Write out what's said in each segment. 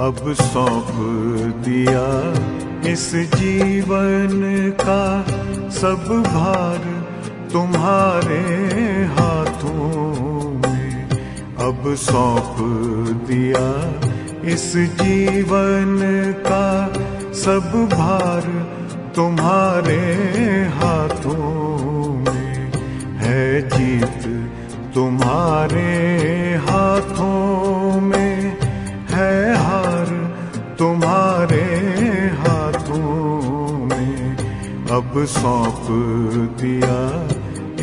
अब सौंप दिया इस जीवन का सब भार तुम्हारे हाथों में। अब सौंप दिया इस जीवन का सब भार तुम्हारे हाथों में। है जीत तुम्हारे हाथों में, है हार तुम्हारे हाथों में। अब सौंप दिया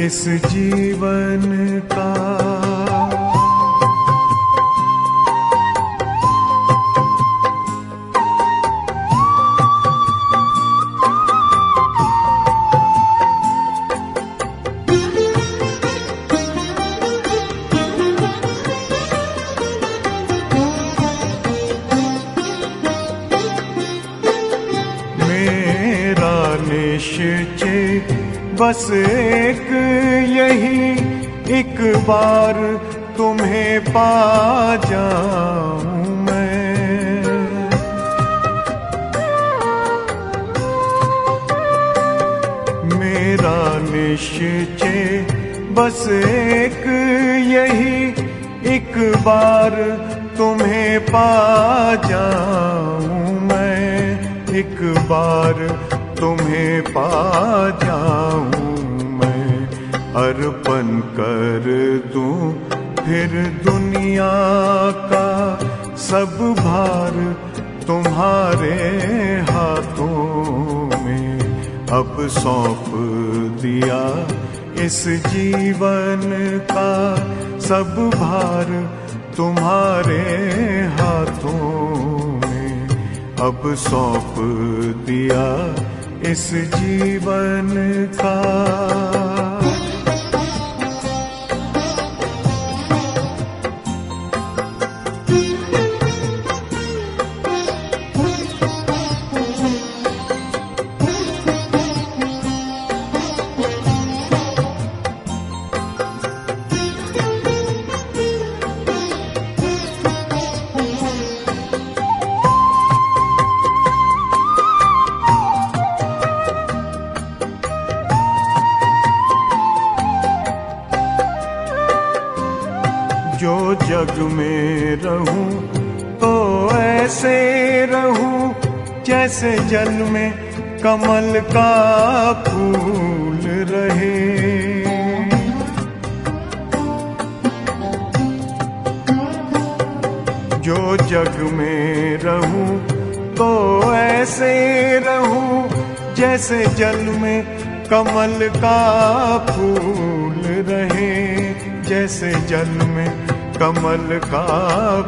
इस जीवन का। निश्चय बस एक यही, एक बार तुम्हें पा जाऊं मैं। मेरा निश्चय बस एक यही, एक बार तुम्हें पा जाऊं मैं। एक बार तुम्हें पा जाऊं मैं। अर्पण कर दूं फिर दुनिया का सब भार तुम्हारे हाथों में। अब सौंप दिया इस जीवन का सब भार तुम्हारे हाथों में। अब सौंप दिया इस जीवन का। जो जग में रहूं तो ऐसे रहूं जैसे जल में कमल का फूल रहे। जो जग में रहूं तो ऐसे रहूं जैसे जल में कमल का फूल रहे। जैसे जल में कमल का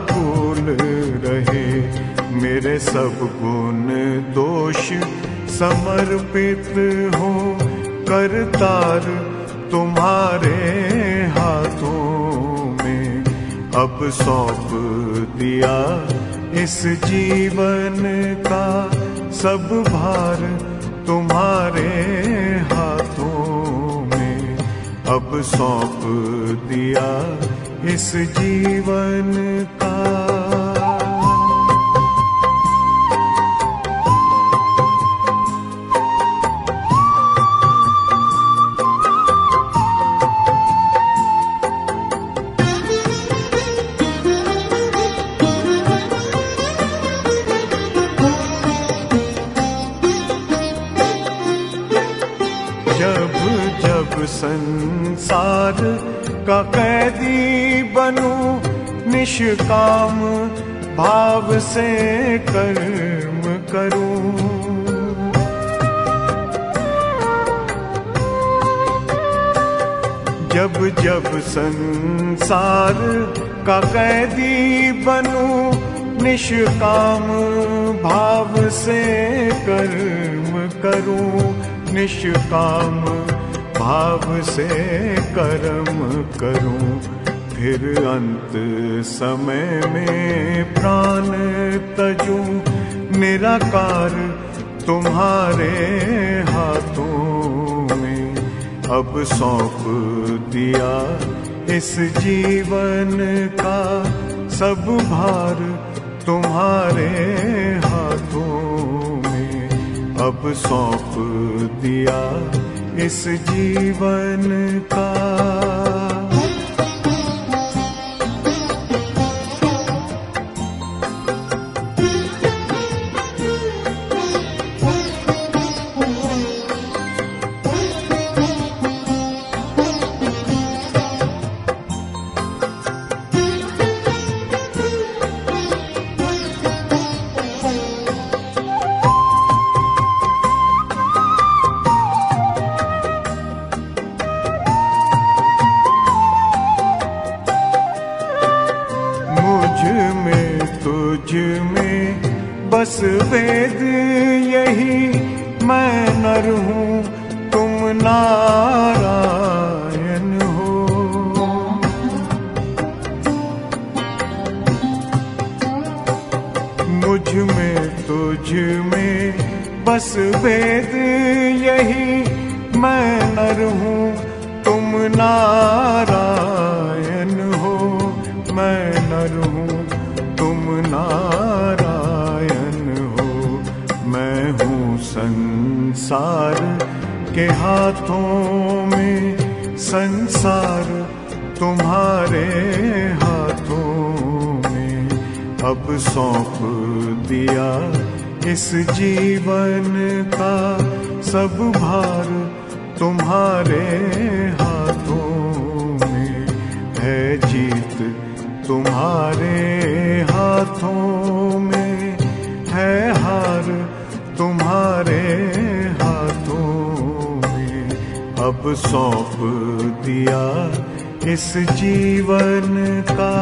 फूल रहे। मेरे सब गुण दोष समर्पित हो करतार तुम्हारे हाथों में। अब सौंप दिया इस जीवन का सब भार तुम्हारे हाथों में। अब सौंप दिया इस जीवन का। जब जब संसार का कैदी बनूं, निष्काम भाव से कर्म करूं। जब जब संसार का कैदी बनूं, निष्काम भाव से कर्म करूं। निष्काम भाव से कर्म करूं। फिर अंत समय में प्राण तजूं, निराकार तुम्हारे हाथों में। अब सौंप दिया इस जीवन का सब भार तुम्हारे हाथों में अब सौंप दिया इस जीवन का। तुझ में बस वेद यही, मैं नर हूँ तुम नारायण हो। मुझ में तुझ में बस वेद यही, मैं नर हूँ तुम नारायण हो। मैं नर हूँ तुम नारायण हो। मैं हूँ संसार के हाथों में, संसार तुम्हारे हाथों में अब सौंप दिया इस जीवन का। सब भार तुम्हारे हाथों में है, जीत तुम्हारे हाथों में है, हार तुम्हारे हाथों में अब सौंप दिया इस जीवन का।